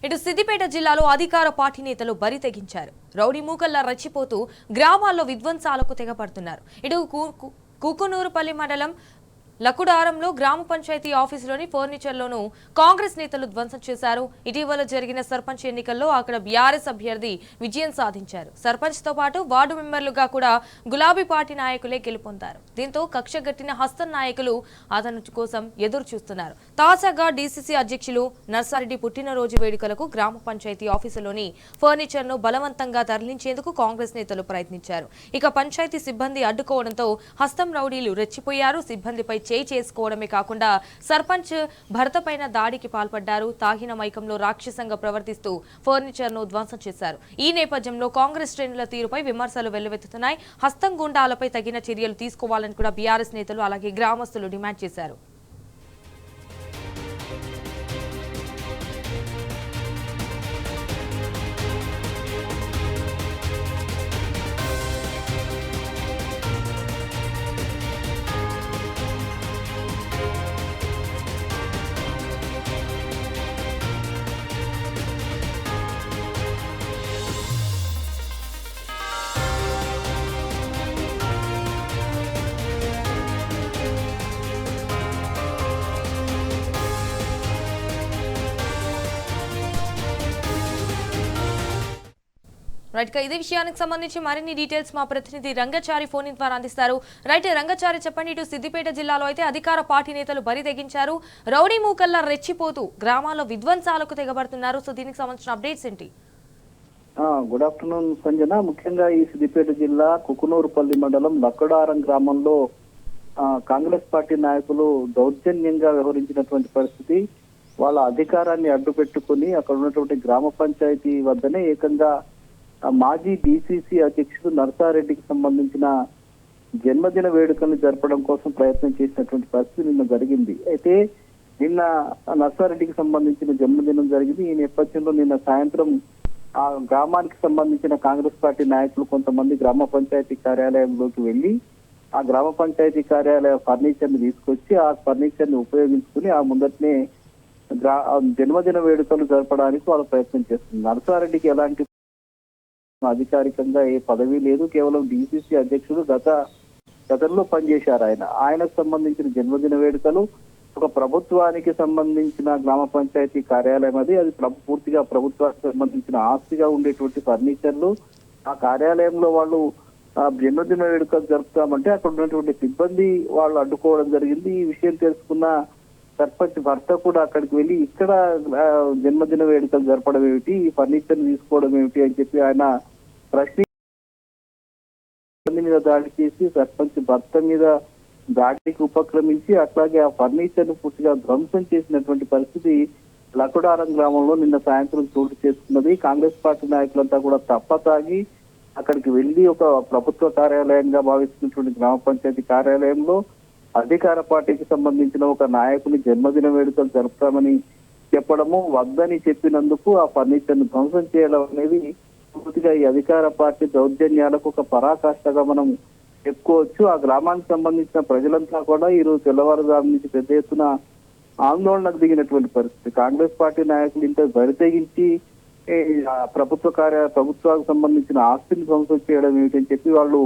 ఇటు సిద్దిపేట జిల్లాలో అధికార పార్టీ నేతలు బరి తెగించారు. రౌడీ మూకల్లా రచ్చిపోతూ గ్రామాల్లో విధ్వంసాలకు తెగపడుతున్నారు. ఇటు కుకునూరుపల్లి మండలం లకుడారంలో గ్రామ పంచాయతీ ఆఫీసులోని ఫర్నిచర్లోనూ కాంగ్రెస్ నేతలు ధ్వంసం చేశారు. ఇటీవల జరిగిన సర్పంచ్ ఎన్నికల్లో అక్కడ బీఆర్ఎస్ అభ్యర్థి విజయం సాధించారు. సర్పంచ్ తో పాటు వార్డు మెంబర్లుగా కూడా గులాబీ పార్టీ నాయకులే గెలుపొందారు. దీంతో కక్షగట్టిన హస్తం నాయకులు అతను కోసం ఎదురు చూస్తున్నారు. తాజాగా డీసీసీ అధ్యక్షులు నర్సారెడ్డి పుట్టినరోజు వేడుకలకు గ్రామ పంచాయతీ ఆఫీసులోని ఫర్నిచర్ ను బలవంతంగా తరలించేందుకు కాంగ్రెస్ నేతలు ప్రయత్నించారు. ఇక పంచాయతీ సిబ్బంది అడ్డుకోవడంతో హస్తం రౌడీలు రెచ్చిపోయారు. సిబ్బందిపై చేయి చేసుకోవడమే కాకుండా సర్పంచ్ భర్త పైన దాడికి పాల్పడ్డారు. తాగిన మైకంలో రాక్షసంగా ప్రవర్తిస్తూ ఫర్నిచర్ ను ధ్వంసం చేశారు. ఈ నేపథ్యంలో కాంగ్రెస్ శ్రేణుల తీరుపై విమర్శలు వెల్లువెత్తుతున్నాయి. హస్తం గుండాలపై తగిన చర్యలు తీసుకోవాలని కూడా బీఆర్ఎస్ నేతలు అలాగే గ్రామస్తులు డిమాండ్ చేశారు. రైట్, ఇదే విషయానికి సంబంధించి మరిన్ని డీటెయిల్స్ మా ప్రతినిధి రంగచారి ఫోన్ ద్వారా అందిస్తారు. రైట్ రంగచారి, చెప్పండి. ఇటు సిద్దిపేట జిల్లాలో అయితే అధికార పార్టీ నేతలు బరి తెగించారు. రౌడీ మూకల్లా రెచ్చిపోతూ గ్రామాల్లో విధ్వంసాలకు తెగబడుతున్నారు. సో దీనికి సంబంధించిన అప్డేట్స్ ఏంటి? Good afternoon Sanjana. ముఖ్యంగా ఈ సిద్దిపేట జిల్లా కుకునూరుపల్లి మండలం లక్కడారం గ్రామంలో కాంగ్రెస్ పార్టీ నాయకులు దౌర్జన్యంగా వ్యవహరించినటువంటి పరిస్థితి. వాళ్ళ అధికారాన్ని అడ్డు పెట్టుకుని అక్కడ ఉన్నటువంటి గ్రామ పంచాయతీ వద్దనే ఏకంగా మాజీ డీసీసీ అధ్యక్షుడు నర్సారెడ్డికి సంబంధించిన జన్మదిన వేడుకలను జరపడం కోసం ప్రయత్నం చేసినటువంటి పరిస్థితి నిన్న జరిగింది. అయితే నిన్న నర్సారెడ్డికి సంబంధించిన జన్మదినం జరిగింది. ఈ నేపథ్యంలో నిన్న సాయంత్రం ఆ గ్రామానికి సంబంధించిన కాంగ్రెస్ పార్టీ నాయకులు కొంతమంది గ్రామ పంచాయతీ కార్యాలయంలోకి వెళ్లి ఆ గ్రామ పంచాయతీ కార్యాలయ ఫర్నిచర్ ని తీసుకొచ్చి ఆ ఫర్నిచర్ ని ఉపయోగించుకుని ఆ ముందటనే జన్మదిన వేడుకలు జరపడానికి వాళ్ళు ప్రయత్నం చేస్తున్నారు. నర్సారెడ్డికి ఎలాంటి అధికారికంగా ఏ పదవి లేదు. కేవలం డీసీసీ అధ్యక్షుడు గతంలో పనిచేశారు. ఆయనకు సంబంధించిన జన్మదిన వేడుకలు ఒక ప్రభుత్వానికి సంబంధించిన గ్రామ పంచాయతీ కార్యాలయం అది పూర్తిగా ప్రభుత్వానికి సంబంధించిన ఆస్తిగా ఉండేటువంటి ఫర్నిచర్లు ఆ కార్యాలయంలో వాళ్ళు జన్మదిన వేడుకలు జరుపుతామంటే అక్కడ ఉన్నటువంటి సిబ్బంది వాళ్ళు అడ్డుకోవడం జరిగింది. ఈ విషయం తెలుసుకున్న సర్పంచ్ భర్త కూడా అక్కడికి వెళ్ళి ఇక్కడ జన్మదిన వేడుకలు జరపడం ఏమిటి, ఈ ఫర్నిచర్ తీసుకోవడం ఏమిటి అని చెప్పి ఆయన ప్రశ్న మీద దాడి చేసి సర్పంచ్ భర్త మీద దాడికి ఉపక్రమించి అట్లాగే ఆ ఫర్నిచర్ ను పూర్తిగా ధ్వంసం చేసినటువంటి పరిస్థితి లకుడారం గ్రామంలో నిన్న సాయంత్రం చోటు చేసుకున్నది. కాంగ్రెస్ పార్టీ నాయకులంతా కూడా తప్పతాగి అక్కడికి వెళ్లి ఒక ప్రభుత్వ కార్యాలయంగా భావిస్తున్నటువంటి గ్రామ పంచాయతీ కార్యాలయంలో అధికార పార్టీకి సంబంధించిన ఒక నాయకుని జన్మదిన వేడుకలు జరుపుతామని చెప్పడము, వద్దని చెప్పినందుకు ఆ ఫర్నిచర్ ను ధ్వంసం చేయడం అనేది పూర్తిగా ఈ అధికార పార్టీ దౌర్జన్యాలకు ఒక పరాకాష్ఠగా మనం చెప్పుకోవచ్చు. ఆ గ్రామానికి సంబంధించిన ప్రజలంతా కూడా ఈ రోజు తెల్లవారుజాము నుంచి పెద్ద ఎత్తున ఆందోళనకు దిగినటువంటి పరిస్థితి. కాంగ్రెస్ పార్టీ నాయకులు ఇంత బరితెగించి ప్రభుత్వానికి సంబంధించిన ఆస్తిని ధ్వంసం చేయడం ఏమిటని చెప్పి వాళ్ళు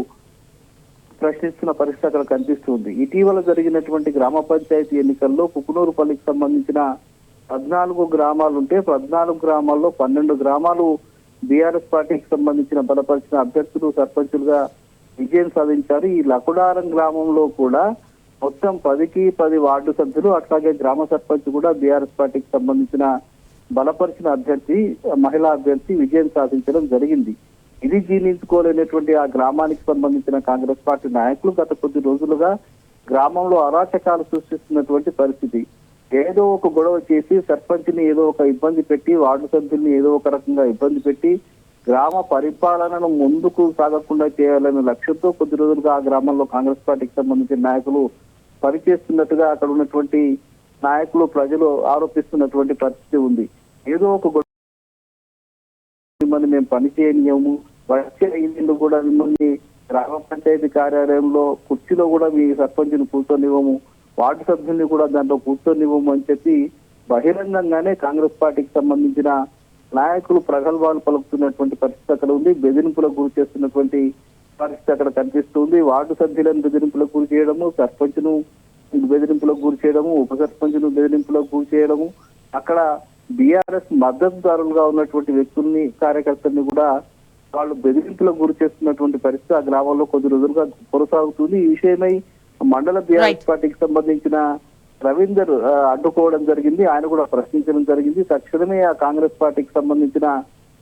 ప్రశ్నిస్తున్న పరిస్థితి అక్కడ కనిపిస్తుంది. ఇటీవల జరిగినటువంటి గ్రామ పంచాయతీ ఎన్నికల్లో కుకునూరుపల్లికి సంబంధించిన 14 గ్రామాలు ఉంటే 14 గ్రామాల్లో 12 గ్రామాలు బీఆర్ఎస్ పార్టీకి సంబంధించిన బలపరిచిన అభ్యర్థులు సర్పంచులుగా విజయం సాధించారు. ఈ లకుడారం గ్రామంలో కూడా మొత్తం 10కి 10 వార్డు సభ్యులు అట్లాగే గ్రామ సర్పంచ్ కూడా బీఆర్ఎస్ పార్టీకి సంబంధించిన బలపరిచిన అభ్యర్థి మహిళా అభ్యర్థి విజయం సాధించడం జరిగింది. ఇది జీర్ణించుకోలేనటువంటి ఆ గ్రామానికి సంబంధించిన కాంగ్రెస్ పార్టీ నాయకులు గత కొద్ది రోజులుగా గ్రామంలో అరాచకాలు సృష్టిస్తున్నటువంటి పరిస్థితి. ఏదో ఒక గొడవ చేసి సర్పంచ్ ని ఏదో ఒక ఇబ్బంది పెట్టి వార్డు సభ్యుల్ని ఏదో ఒక రకంగా ఇబ్బంది పెట్టి గ్రామ పరిపాలనను ముందుకు సాగకుండా చేయాలనే లక్ష్యంతో కొద్ది రోజులుగా ఆ గ్రామంలో కాంగ్రెస్ పార్టీకి సంబంధించిన నాయకులు పనిచేస్తున్నట్టుగా అక్కడ ఉన్నటువంటి నాయకులు ప్రజలు ఆరోపిస్తున్నటువంటి పరిస్థితి ఉంది. ఏదో ఒక మిమ్మల్ని మేము పని చేయనియము, వచ్చే ఇందుకు కూడా మిమ్మల్ని గ్రామ పంచాయతీ కార్యాలయంలో కుర్చీలో కూడా మీ సర్పంచ్ని కూర్చొనివ్వము, వార్డు సభ్యుల్ని కూడా దాంట్లో కూర్చొనివ్వము అని చెప్పి బహిరంగంగానే కాంగ్రెస్ పార్టీకి సంబంధించిన నాయకులు ప్రగల్భాలు పలుకుతున్నటువంటి పరిస్థితి అక్కడ ఉంది. బెదిరింపులకు గురి చేస్తున్నటువంటి పరిస్థితి అక్కడ కనిపిస్తుంది. వార్డు సభ్యులను బెదిరింపులకు గురి చేయడము, సర్పంచ్ను బెదిరింపులకు గురి చేయడము, ఉప సర్పంచ్ను బెదిరింపులకు గురి చేయడము, అక్కడ బీఆర్ఎస్ మద్దతుదారులుగా ఉన్నటువంటి వ్యక్తుల్ని, కార్యకర్తల్ని కూడా వాళ్ళు బెదిరింపులకు గురి చేస్తున్నటువంటి పరిస్థితి ఆ గ్రామంలో కొద్ది రోజులుగా కొనసాగుతుంది. ఈ విషయమై మండల బీఆర్ఎస్ పార్టీకి సంబంధించిన రవీందర్ అడ్డుకోవడం జరిగింది. ఆయన కూడా ప్రశ్నించడం జరిగింది. తక్షణమే ఆ కాంగ్రెస్ పార్టీకి సంబంధించిన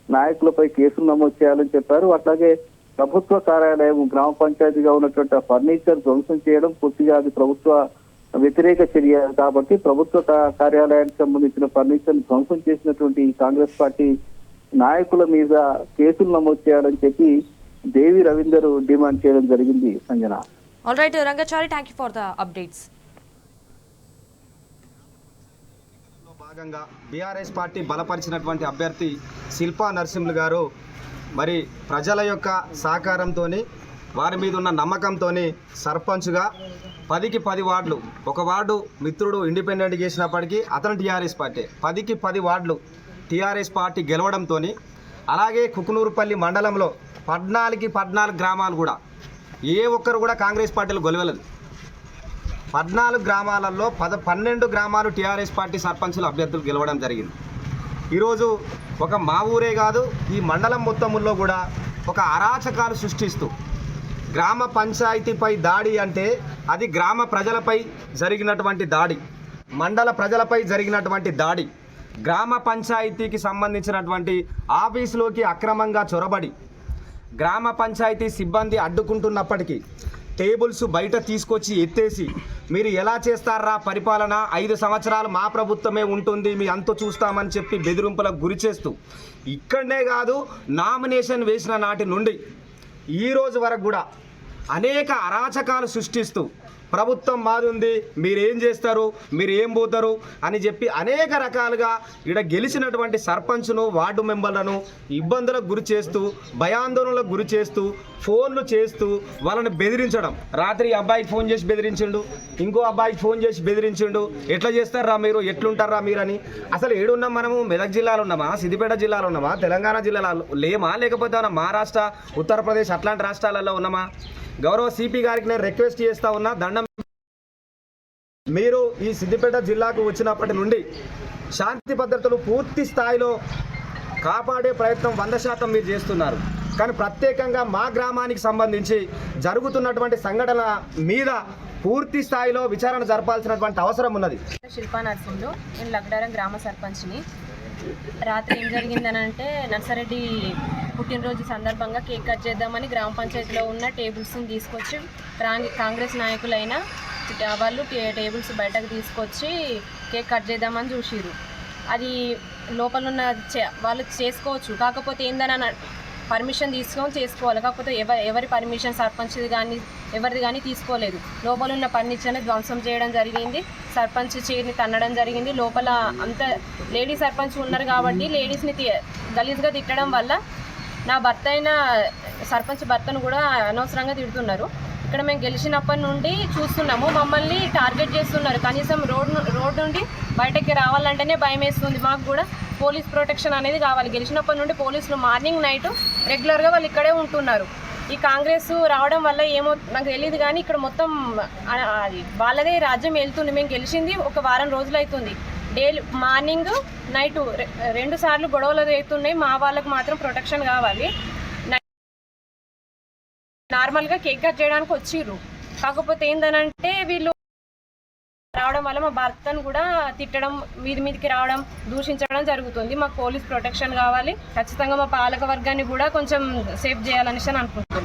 నాయకులపై కేసులు నమోదు చేయాలని చెప్పారు. అట్లాగే ప్రభుత్వ కార్యాలయం, గ్రామ పంచాయతీగా ఉన్నటువంటి ఫర్నిచర్ ధ్వంసం చేయడం పూర్తిగా అది ప్రభుత్వ వ్యతిరేక చర్య కాబట్టి ప్రభుత్వ కార్యాలయానికి సంబంధించిన ఫర్నిచర్ ధ్వంసం చేసినటువంటి కాంగ్రెస్ పార్టీ నాయకుల మీద కేసులు నమోదు చేయాలని చెప్పి దేవి రవీందర్ డిమాండ్ చేయడం జరిగింది. Sanjana. All right Rangachari, thank you for the updates. భాగంగా బీఆర్ఎస్ పార్టీ బలపరిచినటువంటి అభ్యర్థి శిల్పా నరసింహులు గారు మరి ప్రజల యొక్క సహకారంతో, వారి మీద ఉన్న నమ్మకంతో సర్పంచ్గా 10కి 10 వార్డులు, ఒక వార్డు మిత్రుడు ఇండిపెండెంట్ చేసినప్పటికీ అతను టీఆర్ఎస్ పార్టీ, 10కి 10 వార్డులు టీఆర్ఎస్ పార్టీ గెలవడంతో, అలాగే కుకునూరుపల్లి మండలంలో 14కి 14 గ్రామాలు కూడా ఏ ఒక్కరు కూడా కాంగ్రెస్ పార్టీలు గెలవలేదు. 14 గ్రామాలలో 12 గ్రామాలు టీఆర్ఎస్ పార్టీ సర్పంచులు అభ్యర్థులు గెలవడం జరిగింది. ఈరోజు ఒక మా ఊరే కాదు, ఈ మండలం మొత్తంలో కూడా ఒక అరాచకాలు సృష్టిస్తూ గ్రామ పంచాయతీపై దాడి అంటే అది గ్రామ ప్రజలపై జరిగినటువంటి దాడి, మండల ప్రజలపై జరిగినటువంటి దాడి, గ్రామ పంచాయతీకి సంబంధించినటువంటి ఆఫీసులోకి అక్రమంగా చొరబడి గ్రామ పంచాయతీ సిబ్బంది అడ్డుకుంటున్నప్పటికీ టేబుల్స్ బయట తీసుకొచ్చి ఎత్తేసి మీరు ఎలా చేస్తారా పరిపాలన, 5 సంవత్సరాలు మా ప్రభుత్వమే ఉంటుంది, మీ అంత చూస్తామని చెప్పి బెదిరింపులకు గురి చేస్తూ ఇక్కడనే కాదు నామినేషన్ వేసిన నాటి నుండి ఈ రోజు వరకు కూడా అనేక అరాచకాలు సృష్టిస్తూ ప్రభుత్వం మాది ఉంది, మీరేం చేస్తారు, మీరు ఏం పోతారు అని చెప్పి అనేక రకాలుగా ఇక్కడ గెలిచినటువంటి సర్పంచ్ను, వార్డు మెంబర్లను ఇబ్బందులకు గురి చేస్తూ, భయాందోళనలకు గురి చేస్తూ, ఫోన్లు చేస్తూ వాళ్ళని బెదిరించడం. రాత్రి అబ్బాయికి ఫోన్ చేసి బెదిరించిండు, ఇంకో అబ్బాయికి ఫోన్ చేసి బెదిరించిండు. ఎట్లా చేస్తారా మీరు, ఎట్లుంటారా మీరు అని. అసలు ఏడున్నాం మనము? మెదక్ జిల్లాలో ఉన్నామా, సిద్దిపేట జిల్లాలో ఉన్నామా, తెలంగాణ జిల్లాలో లేమా, లేకపోతే మహారాష్ట్ర, ఉత్తరప్రదేశ్ అట్లాంటి రాష్ట్రాలలో ఉన్నామా? గౌరవ సిపి గారికి నేను రిక్వెస్ట్ చేస్తా ఉన్నా, దండం, మీరు ఈ సిద్దిపేట జిల్లాకు వచ్చినప్పటి నుండి శాంతి భద్రతలు పూర్తి స్థాయిలో కాపాడే ప్రయత్నం 100% మీరు చేస్తున్నారు. కానీ ప్రత్యేకంగా మా గ్రామానికి సంబంధించి జరుగుతున్నటువంటి సంఘటన మీద పూర్తి స్థాయిలో విచారణ జరపాల్సినటువంటి అవసరం ఉన్నది. శిల్పా నరసింహులు, నేను లగ్డారం గ్రామ సర్పంచ్ని. రాత్రి ఏం జరిగిందనంటే నర్సారెడ్డి పుట్టినరోజు సందర్భంగా కేక్ కట్ చేద్దామని గ్రామ పంచాయతీలో ఉన్న టేబుల్స్ని తీసుకొచ్చి కాంగ్రెస్ నాయకులైన వాళ్ళు టేబుల్స్ బయటకు తీసుకొచ్చి కేక్ కట్ చేద్దామని చూసిర్రు. అది లోపల ఉన్న వాళ్ళు చేసుకోవచ్చు, కాకపోతే ఏందని పర్మిషన్ తీసుకొని చేసుకోవాలి. కాకపోతే ఎవరి పర్మిషన్ సర్పంచ్ది కానీ ఎవరిది కానీ తీసుకోలేదు. లోపల ఉన్న ఫర్నిచర్ని ధ్వంసం చేయడం జరిగింది, సర్పంచ్ చైర్ని తన్నడం జరిగింది. లోపల అంత లేడీ సర్పంచ్ ఉన్నారు కాబట్టి లేడీస్ని గలీజ్గా తిట్టడం వల్ల నా భర్త అయిన సర్పంచ్ భర్తను కూడా అనవసరంగా తిడుతున్నారు. ఇక్కడ మేము గెలిచినప్పటి నుండి చూస్తున్నాము, మమ్మల్ని టార్గెట్ చేస్తున్నారు. కనీసం రోడ్ నుండి బయటకి రావాలంటేనే భయం వేస్తుంది. మాకు కూడా పోలీస్ ప్రొటెక్షన్ అనేది కావాలి. గెలిచినప్పటి నుండి పోలీసులు మార్నింగ్ నైట్ రెగ్యులర్గా వాళ్ళు ఇక్కడే ఉంటున్నారు. ఈ కాంగ్రెస్ రావడం వల్ల ఏమో నాకు తెలియదు కానీ ఇక్కడ మొత్తం అది వాళ్ళదే రాజ్యం వెళ్తుంది. మేము గెలిచింది ఒక వారం రోజులు అవుతుంది. డైలీ మార్నింగ్ నైట్ 2 సార్లు గొడవలు అవుతున్నాయి. మా వాళ్ళకు మాత్రం ప్రొటెక్షన్ కావాలి. నార్మల్గా కేక్ కట్ చేయడానికి వచ్చిర్రు, కాకపోతే ఏందనంటే వీళ్ళు రావడం వల్ల మా భర్తను కూడా తిట్టడం, మీదికి రావడం, దూషించడం జరుగుతుంది. మాకు పోలీస్ ప్రొటెక్షన్ కావాలి. ఖచ్చితంగా మా పాలక వర్గాన్ని కూడా కొంచెం సేఫ్ చేయాలనేసి అనుకుంటున్నాను.